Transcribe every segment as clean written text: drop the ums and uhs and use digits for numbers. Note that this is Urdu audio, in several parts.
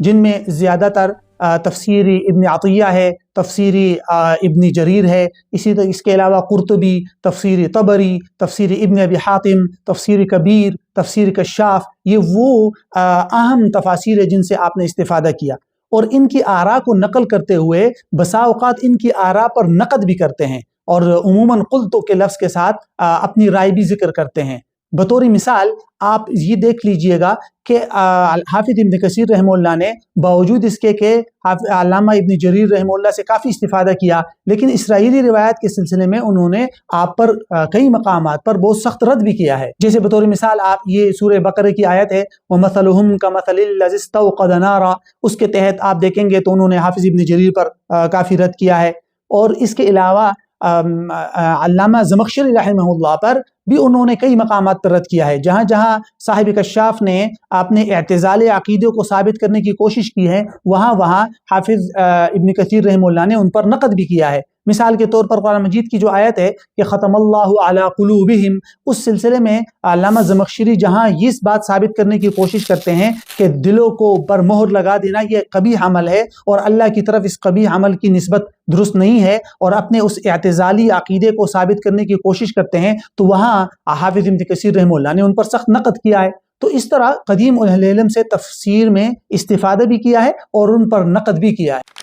جن میں زیادہ تر تفسیری ابن عطیہ ہے، تفسیری ابن جریر ہے، اسی طرح اس کے علاوہ قرطبی، تفسیری طبری، تفسیری ابن ابی حاتم، تفسیری کبیر، تفسیر کشاف، یہ وہ اہم تفاسیر ہیں جن سے آپ نے استفادہ کیا، اور ان کی آراء کو نقل کرتے ہوئے بسا اوقات ان کی آراء پر نقد بھی کرتے ہیں، اور عموماً قلت کے لفظ کے ساتھ اپنی رائے بھی ذکر کرتے ہیں۔ بطور مثال آپ یہ دیکھ لیجئے گا کہ حافظ ابن کثیر رحمہ اللہ نے باوجود اس کے کہ علامہ ابن جریر رحمہ اللہ سے کافی استفادہ کیا، لیکن اسرائیلی روایات کے سلسلے میں انہوں نے آپ پر کئی مقامات پر بہت سخت رد بھی کیا ہے۔ جیسے بطور مثال آپ یہ سورہ بقرہ کی آیت ہے وَمَثَلُهُمْ كَمَثَلِ الَّذِي اسْتَوْقَدَ نَارًا، اس کے تحت آپ دیکھیں گے تو انہوں نے حافظ ابن جریر پر کافی رد کیا ہے، اور اس کے علاوہ علامہ زمخشری رحمہ اللہ پر بھی انہوں نے کئی مقامات پر رد کیا ہے۔ جہاں جہاں صاحب کشاف نے اپنے اعتزال عقیدے کو ثابت کرنے کی کوشش کی ہے، وہاں حافظ ابن کثیر رحمہ اللہ نے ان پر نقد بھی کیا ہے۔ مثال کے طور پر قرآن مجید کی جو آیت ہے کہ ختم اللہ علی قلوبہم، اس سلسلے میں علامہ زمخشری جہاں یہ بات ثابت کرنے کی کوشش کرتے ہیں کہ دلوں کو پر مہر لگا دینا یہ قبیح عمل ہے، اور اللہ کی طرف اس قبیح عمل کی نسبت درست نہیں ہے، اور اپنے اس اعتزالی عقیدے کو ثابت کرنے کی کوشش کرتے ہیں، تو وہاں حافظ ابن کثیر رحمہ اللہ نے ان پر سخت نقد کیا ہے۔ تو اس طرح قدیم اہل علم سے تفسیر میں استفادہ بھی کیا ہے اور ان پر نقد بھی کیا ہے۔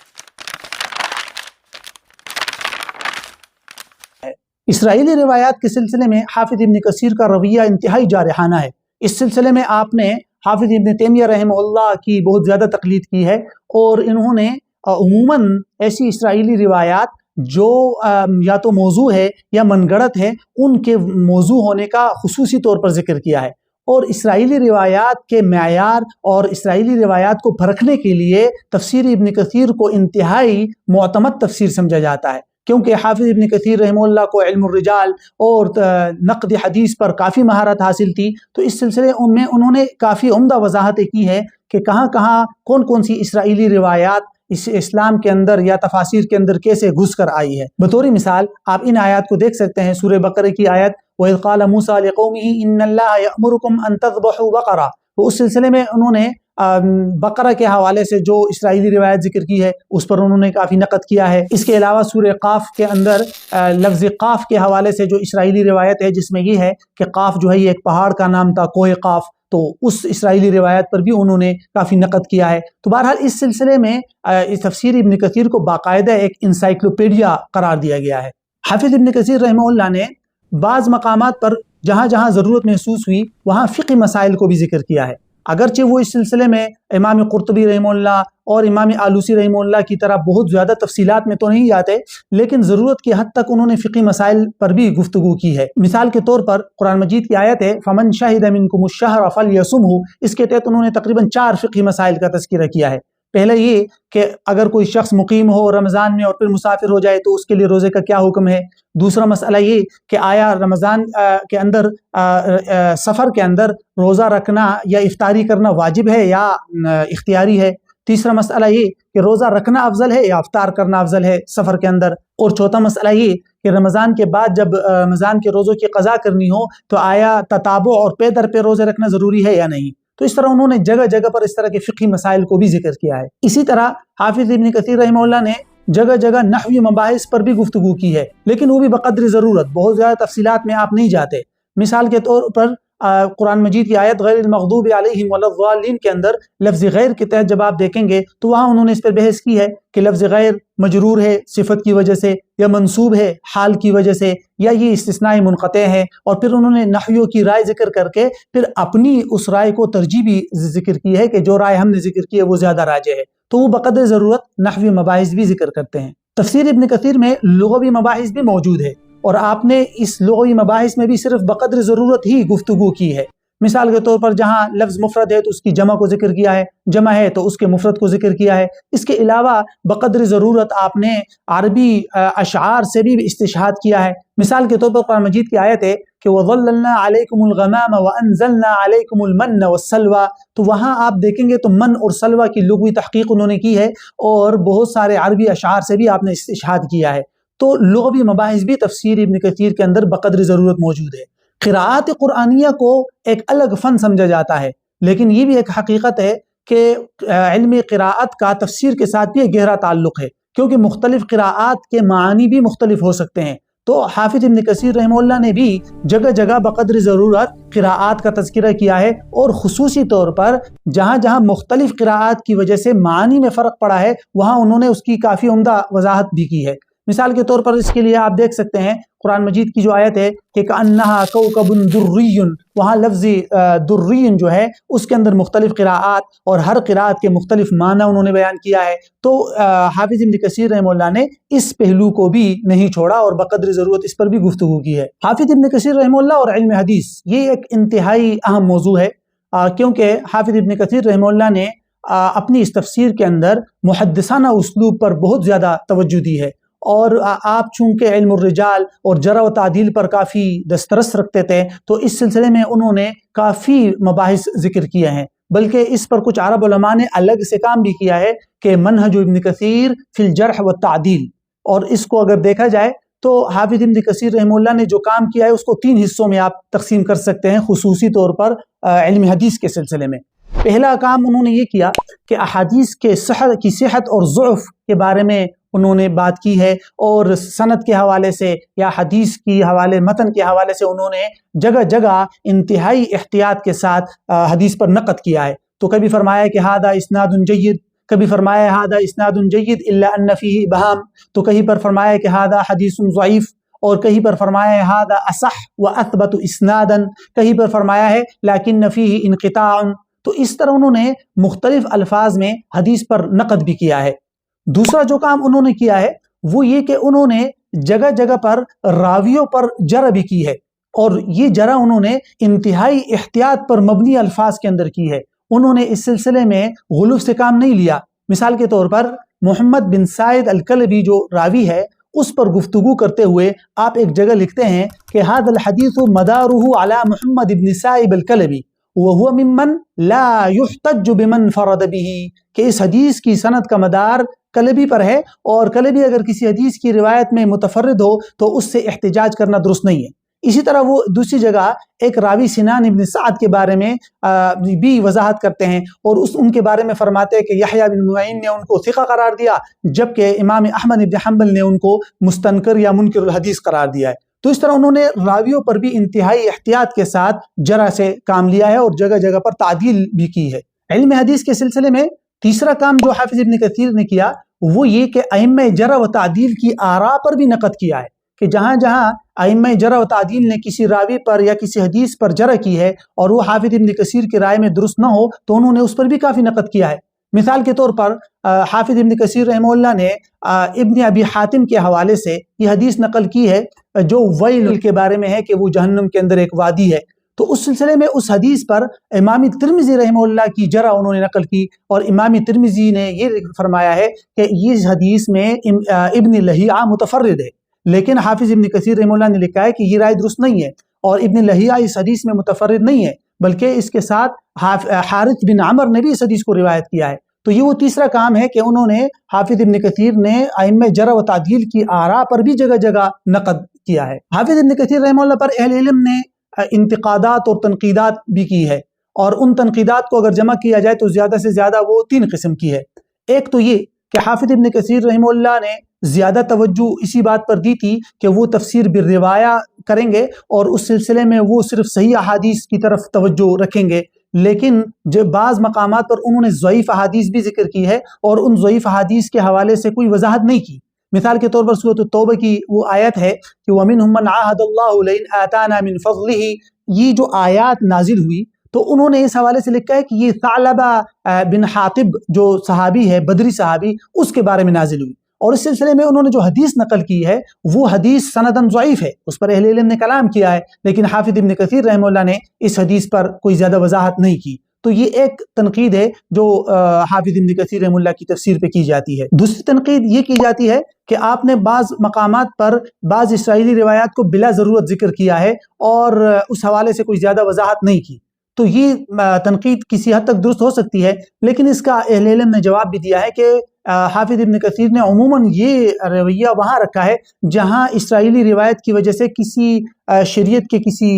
اسرائیلی روایات کے سلسلے میں حافظ ابن کثیر کا رویہ انتہائی جارحانہ ہے۔ اس سلسلے میں آپ نے حافظ ابن تیمیہ رحمہ اللہ کی بہت زیادہ تقلید کی ہے، اور انہوں نے عموماً ایسی اسرائیلی روایات جو یا تو موضوع ہے یا من گڑت ہے، ان کے موضوع ہونے کا خصوصی طور پر ذکر کیا ہے، اور اسرائیلی روایات کے معیار اور اسرائیلی روایات کو پرکھنے کے لیے تفسیر ابن کثیر کو انتہائی معتمد تفسیر سمجھا جاتا ہے، کیونکہ حافظ ابن کثیر رحمہ اللہ کو علم الرجال اور نقد حدیث پر کافی مہارت حاصل تھی، تو اس سلسلے میں انہوں نے کافی عمدہ وضاحتیں کی ہے کہ کہاں کہاں کون کون سی اسرائیلی روایات اس اسلام کے اندر یا تفاسیر کے اندر کیسے گھس کر آئی ہے۔ بطور مثال آپ ان آیات کو دیکھ سکتے ہیں، سورہ بقرہ کی آیت وَإِذْ قَالَ مُوسَىٰ لِقَوْمِهِ إِنَّ اللَّهَ يَأْمُرُكُمْ أَن تَذْبَحُوا بَقَرَةً، تو اس سلسلے میں انہوں نے بقرہ کے حوالے سے جو اسرائیلی روایت ذکر کی ہے اس پر انہوں نے کافی نقد کیا ہے۔ اس کے علاوہ سورہ قاف کے اندر لفظ قاف کے حوالے سے جو اسرائیلی روایت ہے، جس میں یہ ہے کہ قاف جو ہے یہ ایک پہاڑ کا نام تھا، کوہ قاف، تو اس اسرائیلی روایت پر بھی انہوں نے کافی نقد کیا ہے۔ تو بہرحال اس سلسلے میں اس تفسیر ابن کثیر کو باقاعدہ ایک انسائکلوپیڈیا قرار دیا گیا ہے۔ حافظ ابن کثیر رحمہ اللہ نے بعض مقامات پر جہاں جہاں ضرورت محسوس ہوئی وہاں فقہی مسائل کو بھی ذکر کیا ہے، اگرچہ وہ اس سلسلے میں امام قرطبی رحمہ اللہ اور امام آلوسی رحمہ اللہ کی طرح بہت زیادہ تفصیلات میں تو نہیں جاتے، لیکن ضرورت کی حد تک انہوں نے فقہی مسائل پر بھی گفتگو کی ہے۔ مثال کے طور پر قرآن مجید کی آیت ہے فَمَنْ شَهِدَ مِنْكُمُ الشَّهْرَ فَلْيَصُمْهُ، اس کے تحت انہوں نے تقریباً 4 فقہی مسائل کا تذکرہ کیا ہے۔ پہلے یہ کہ اگر کوئی شخص مقیم ہو رمضان میں اور پھر مسافر ہو جائے تو اس کے لیے روزے کا کیا حکم ہے۔ دوسرا مسئلہ یہ کہ آیا رمضان کے اندر سفر کے اندر روزہ رکھنا یا افطاری کرنا واجب ہے یا اختیاری ہے۔ تیسرا مسئلہ یہ کہ روزہ رکھنا افضل ہے یا افطار کرنا افضل ہے سفر کے اندر۔ اور چوتھا مسئلہ یہ کہ رمضان کے بعد جب رمضان کے روزوں کی قضا کرنی ہو تو آیا تتابع اور پے در پہ روزے رکھنا ضروری ہے یا نہیں۔ تو اس طرح انہوں نے جگہ جگہ پر اس طرح کے فقہی مسائل کو بھی ذکر کیا ہے۔ اسی طرح حافظ ابن کثیر رحمہ اللہ نے جگہ جگہ نحوی مباحث پر بھی گفتگو کی ہے، لیکن وہ بھی بقدر ضرورت، بہت زیادہ تفصیلات میں آپ نہیں جاتے۔ مثال کے طور پر قرآن مجید کی آیت غیر المغضوب علیہم ولا الضالین کے اندر لفظ غیر کے تحت جب آپ دیکھیں گے تو وہاں انہوں نے اس پر بحث کی ہے کہ لفظ غیر مجرور ہے صفت کی وجہ سے، یا منصوب ہے حال کی وجہ سے، یا یہ استثناء منقطع ہے، اور پھر انہوں نے نحویوں کی رائے ذکر کر کے پھر اپنی اس رائے کو ترجیح بھی ذکر کی ہے کہ جو رائے ہم نے ذکر کی ہے وہ زیادہ راجح ہے، تو وہ بقدر ضرورت نحوی مباحث بھی ذکر کرتے ہیں۔ تفسیر ابن کثیر میں لغوی مباحث بھی موجود ہے، اور آپ نے اس لغوی مباحث میں بھی صرف بقدر ضرورت ہی گفتگو کی ہے۔ مثال کے طور پر جہاں لفظ مفرد ہے تو اس کی جمع کو ذکر کیا ہے، جمع ہے تو اس کے مفرد کو ذکر کیا ہے۔ اس کے علاوہ بقدر ضرورت آپ نے عربی اشعار سے بھی استشہاد کیا ہے۔ مثال کے طور پر قرآن مجید کی آیت ہے کہ وَظَلَّلْنَا عَلَيْكُمُ الْغَمَامَ وَأَنزَلْنَا عَلَيْكُمُ الْمَنَّ وَالسَّلْوَىٰ، تو وہاں آپ دیکھیں گے تو من اور سلوہ کی لغوی تحقیق انہوں نے کی ہے، اور بہت سارے عربی اشعار سے بھی آپ نے استشہاد کیا ہے۔ تو لغوی مباحث بھی تفسیر ابن کثیر کے اندر بقدر ضرورت موجود ہے۔ قراءات قرآنیہ کو ایک الگ فن سمجھا جاتا ہے، لیکن یہ بھی ایک حقیقت ہے کہ علم قراءت کا تفسیر کے ساتھ بھی ایک گہرا تعلق ہے، کیونکہ مختلف قراءات کے معنی بھی مختلف ہو سکتے ہیں۔ تو حافظ ابن کثیر رحمہ اللہ نے بھی جگہ جگہ بقدر ضرورت قراءات کا تذکرہ کیا ہے، اور خصوصی طور پر جہاں جہاں مختلف قراءات کی وجہ سے معنی میں فرق پڑا ہے وہاں انہوں نے اس کی کافی عمدہ وضاحت بھی کی ہے۔ مثال کے طور پر اس کے لیے آپ دیکھ سکتے ہیں قرآن مجید کی جو آیت ہے کہ کأنہا کوکب دری، وہاں لفظ دری جو ہے اس کے اندر مختلف قراءات اور ہر قراءت کے مختلف معنی انہوں نے بیان کیا ہے۔ تو حافظ ابن کثیر رحمہ اللہ نے اس پہلو کو بھی نہیں چھوڑا اور بقدر ضرورت اس پر بھی گفتگو کی ہے۔ حافظ ابن کثیر رحمہ اللہ اور علم حدیث یہ ایک انتہائی اہم موضوع ہے، کیونکہ حافظ ابن کثیر رحمہ اللہ نے اپنی اس تفسیر کے اندر محدثانہ اسلوب پر بہت زیادہ توجہ دی ہے، اور آپ چونکہ علم الرجال اور جرح و تعدیل پر کافی دسترس رکھتے تھے تو اس سلسلے میں انہوں نے کافی مباحث ذکر کیے ہیں، بلکہ اس پر کچھ عرب علماء نے الگ سے کام بھی کیا ہے کہ منہج ابن کثیر فی الجرح و تعدیل، اور اس کو اگر دیکھا جائے تو حافظ ابن کثیر رحمہ اللہ نے جو کام کیا ہے اس کو 3 حصوں میں آپ تقسیم کر سکتے ہیں، خصوصی طور پر علم حدیث کے سلسلے میں۔ پہلا کام انہوں نے یہ کیا کہ احادیث کے صحت اور ضعف کے بارے میں انہوں نے بات کی ہے، اور سند کے حوالے سے یا حدیث کی متن کے حوالے سے انہوں نے جگہ جگہ انتہائی احتیاط کے ساتھ حدیث پر نقد کیا ہے۔ تو کبھی فرمایا کہ ھذا اسناد جید، کبھی فرمایا ھذا اسناد جید الا ان فیہ ابہام، تو کہیں پر فرمایا کہ ھذا حدیث ضعیف، اور کہیں پر فرمایا ہے ھذا اصح واثبت اسنادا، کہیں پر فرمایا ہے لیکن فیہ انقطاع۔ تو اس طرح انہوں نے مختلف الفاظ میں حدیث پر نقد بھی کیا ہے۔ دوسرا جو کام انہوں نے کیا ہے وہ یہ کہ انہوں نے جگہ جگہ پر راویوں پر جرح بھی کی ہے، اور یہ جرح انہوں نے انتہائی احتیاط پر مبنی الفاظ کے اندر کی ہے۔ انہوں نے اس سلسلے میں غلو سے کام نہیں لیا۔ مثال کے طور پر محمد بن سعید الکلبی جو راوی ہے اس پر گفتگو کرتے ہوئے آپ ایک جگہ لکھتے ہیں کہ ھذا الحدیث مدارہ علی محمد بن سعید الکلبی وہو ممن لا یحتج بمن فرد به، کہ اس حدیث کی سند کا مدار کلبی پر ہے، اور کلبی اگر کسی حدیث کی روایت میں متفرد ہو تو اس سے احتجاج کرنا درست نہیں ہے۔ اسی طرح وہ دوسری جگہ ایک راوی سنان ابن سعد کے بارے میں بھی وضاحت کرتے ہیں، اور ان کے بارے میں فرماتے ہیں کہ یحییٰ بن معین نے ان کو ثقہ قرار دیا، جبکہ امام احمد بن حنبل نے ان کو مستنکر یا منکر الحدیث قرار دیا ہے۔ تو اس طرح انہوں نے راویوں پر بھی انتہائی احتیاط کے ساتھ جرح سے کام لیا ہے، اور جگہ جگہ پر تعدیل بھی کی ہے۔ علم حدیث کے سلسلے میں تیسرا کام جو حافظ ابن کثیر نے کیا وہ یہ کہ ائمہ جرح و تعدیل کی آراء پر بھی نقد کیا ہے، کہ جہاں جہاں ائمہ جرح و تعدیل نے کسی راوی پر یا کسی حدیث پر جرح کی ہے اور وہ حافظ ابن کثیر کی رائے میں درست نہ ہو تو انہوں نے اس پر بھی کافی نقد کیا ہے۔ مثال کے طور پر حافظ ابن کثیر رحمہ اللہ نے ابن ابی حاتم کے حوالے سے یہ حدیث نقل کی ہے جو ویل کے بارے میں ہے کہ وہ جہنم کے اندر ایک وادی ہے، تو اس سلسلے میں اس حدیث پر امام ترمذی رحمہ اللہ کی جرح انہوں نے نقل کی، اور امام ترمذی نے یہ فرمایا ہے کہ یہ حدیث میں ابن لہیعہ متفرد ہے، لیکن حافظ ابن کثیر رحمہ اللہ نے لکھا ہے کہ یہ رائے درست نہیں ہے، اور ابن لہیعہ اس حدیث میں متفرد نہیں ہے، بلکہ اس کے ساتھ حارث بن عمر نے بھی اس حدیث کو روایت کیا ہے۔ تو یہ وہ تیسرا کام ہے کہ انہوں نے حافظ ابن کثیر نے ائمہ جرح و تعدیل کی آراء پر بھی جگہ جگہ نقد کیا ہے۔ حافظ ابن کثیر رحمہ اللہ پر اہل علم نے انتقادات اور تنقیدات بھی کی ہے، اور ان تنقیدات کو اگر جمع کیا جائے تو زیادہ سے زیادہ وہ 3 قسم کی ہے۔ ایک تو یہ کہ حافظ ابن کثیر رحمہ اللہ نے زیادہ توجہ اسی بات پر دی تھی کہ وہ تفسیر بالروایہ کریں گے، اور اس سلسلے میں وہ صرف صحیح احادیث کی طرف توجہ رکھیں گے، لیکن جو بعض مقامات پر انہوں نے ضعیف احادیث بھی ذکر کی ہے، اور ان ضعیف احادیث کے حوالے سے کوئی وضاحت نہیں کی۔ مثال کے طور پر سورۃ التوبہ کی وہ آیت ہے کہ وَمِنْهُمْ مَنْ عَاهَدَ اللَّهُ لَئِنْ آتَانَا مِنْ فَضْلِهِ، یہ جو آیات نازل ہوئی تو انہوں نے اس حوالے سے لکھا ہے کہ یہ ثعلبہ بن حاطب جو صحابی ہے، بدری صحابی، اس کے بارے میں نازل ہوئی، اور اس سلسلے میں انہوں نے جو حدیث نقل کی ہے وہ حدیث سندن ضعیف ہے، اس پر اہل علم نے کلام کیا ہے، لیکن حافظ ابن کثیر رحمہ اللہ نے اس حدیث پر کوئی زیادہ وضاحت نہیں کی۔ تو یہ ایک تنقید ہے جو حافظ ابن کثیر رحمہ اللہ کی تفسیر پہ کی جاتی ہے۔ دوسری تنقید یہ کی جاتی ہے کہ آپ نے بعض مقامات پر بعض اسرائیلی روایات کو بلا ضرورت ذکر کیا ہے، اور اس حوالے سے کوئی زیادہ وضاحت نہیں کی۔ تو یہ تنقید کسی حد تک درست ہو سکتی ہے، لیکن اس کا اہل علم نے جواب بھی دیا ہے کہ حافظ ابن کثیر نے عموماً یہ رویہ وہاں رکھا ہے جہاں اسرائیلی روایت کی وجہ سے کسی شریعت کے کسی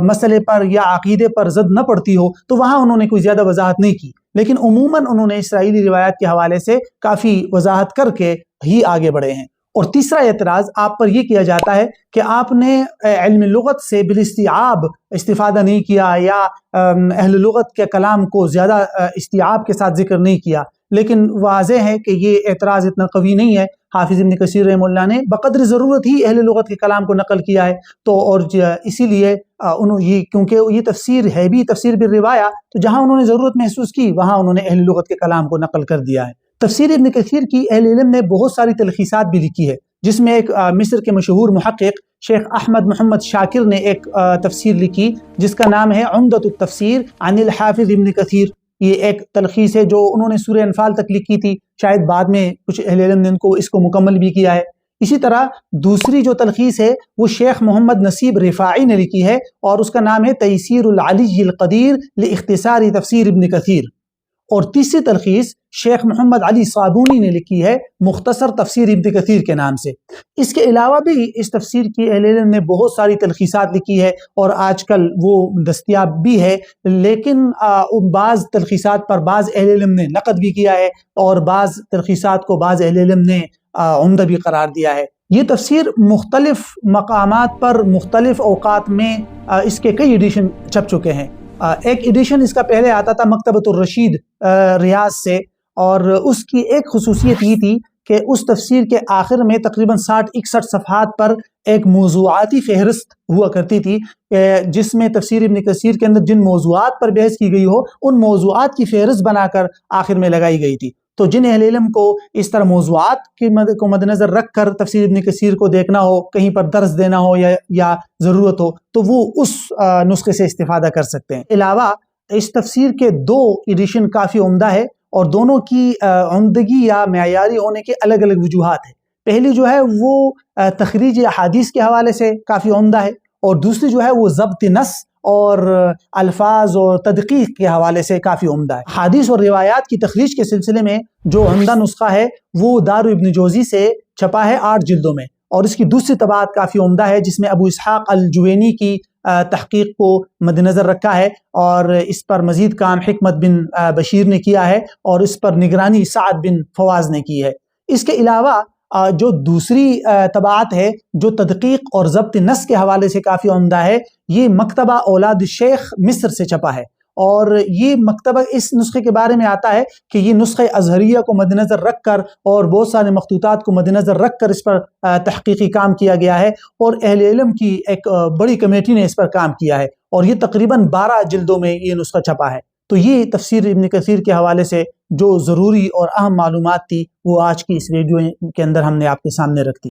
مسئلے پر یا عقیدے پر زد نہ پڑتی ہو، تو وہاں انہوں نے کوئی زیادہ وضاحت نہیں کی۔ لیکن عموماً انہوں نے اسرائیلی روایات کے حوالے سے کافی وضاحت کر کے ہی آگے بڑھے ہیں۔ اور تیسرا اعتراض آپ پر یہ کیا جاتا ہے کہ آپ نے علم لغت سے بالاستیعاب استفادہ نہیں کیا، یا اہل لغت کے کلام کو زیادہ استیعاب کے ساتھ ذکر نہیں کیا، لیکن واضح ہے کہ یہ اعتراض اتنا قوی نہیں ہے۔ حافظ ابن کثیر رحمہ اللہ نے بقدر ضرورت ہی اہل لغت کے کلام کو نقل کیا ہے، تو اور اسی لیے کیونکہ یہ تفسیر ہے بھی تفسیر بالروایہ، تو جہاں انہوں نے ضرورت محسوس کی وہاں انہوں نے اہل لغت کے کلام کو نقل کر دیا ہے۔ تفسیر ابن کثیر کی اہل علم نے بہت ساری تلخیصات بھی لکھی ہے، جس میں ایک مصر کے مشہور محقق شیخ احمد محمد شاکر نے ایک تفسیر لکھی جس کا نام ہے عمدۃ التفسیر عن الحافظ ابن کثیر۔ یہ ایک تلخیص ہے جو انہوں نے سورہ انفال تک لکھی تھی، شاید بعد میں کچھ اہل علم نے اس کو مکمل بھی کیا ہے۔ اسی طرح دوسری جو تلخیص ہے وہ شیخ محمد نصیب رفاعی نے لکھی ہے، اور اس کا نام ہے تیسیر العلی القدیر لاختصار تفسیر ابن کثیر۔ اور تیسری تلخیص شیخ محمد علی صابونی نے لکھی ہے مختصر تفسیر ابن کثیر کے نام سے۔ اس کے علاوہ بھی اس تفسیر کی اہل علم نے بہت ساری تلخیصات لکھی ہے، اور آج کل وہ دستیاب بھی ہے، لیکن بعض تلخیصات پر بعض اہل علم نے نقد بھی کیا ہے، اور بعض تلخیصات کو بعض اہل علم نے عمدہ بھی قرار دیا ہے۔ یہ تفسیر مختلف مقامات پر مختلف اوقات میں اس کے کئی ایڈیشن چھپ چکے ہیں۔ ایک ایڈیشن اس کا پہلے آتا تھا مکتبۃ الرشید ریاض سے، اور اس کی ایک خصوصیت یہ تھی کہ اس تفسیر کے آخر میں تقریباً 60-61 صفحات پر ایک موضوعاتی فہرست ہوا کرتی تھی، جس میں تفسیر ابن کثیر کے اندر جن موضوعات پر بحث کی گئی ہو ان موضوعات کی فہرست بنا کر آخر میں لگائی گئی تھی۔ تو جن اہل علم کو اس طرح موضوعات کو مد نظر رکھ کر تفسیر ابن کثیر کو دیکھنا ہو، کہیں پر درس دینا ہو یا ضرورت ہو، تو وہ اس نسخے سے استفادہ کر سکتے ہیں۔ علاوہ اس تفسیر کے 2 ایڈیشن کافی عمدہ ہے، اور دونوں کی عمدگی یا معیاری ہونے کے الگ الگ وجوہات ہیں۔ پہلی جو ہے وہ تخریج احادیث کے حوالے سے کافی عمدہ ہے، اور دوسری جو ہے وہ ضبط نص اور الفاظ اور تدقیق کے حوالے سے کافی عمدہ ہے۔ حدیث اور روایات کی تخریج کے سلسلے میں جو عمدہ نسخہ ہے وہ دار ابن جوزی سے چھپا ہے 8 جلدوں میں، اور اس کی دوسری طباعت کافی عمدہ ہے جس میں ابو اسحاق الجوینی کی تحقیق کو مد نظر رکھا ہے، اور اس پر مزید کام حکمت بن بشیر نے کیا ہے، اور اس پر نگرانی سعد بن فواز نے کی ہے۔ اس کے علاوہ جو دوسری طباعت ہے جو تدقیق اور ضبط نص کے حوالے سے کافی عمدہ ہے، یہ مکتبہ اولاد الشیخ مصر سے چھپا ہے، اور یہ مکتبہ اس نسخے کے بارے میں آتا ہے کہ یہ نسخہ ازہریہ کو مد نظر رکھ کر اور بہت سارے مخطوطات کو مد نظر رکھ کر اس پر تحقیقی کام کیا گیا ہے، اور اہل علم کی ایک بڑی کمیٹی نے اس پر کام کیا ہے، اور یہ تقریباً 12 جلدوں میں یہ نسخہ چھپا ہے۔ تو یہ تفسیر ابن کثیر کے حوالے سے جو ضروری اور اہم معلومات تھی وہ آج کی اس ویڈیو کے اندر ہم نے آپ کے سامنے رکھ دی۔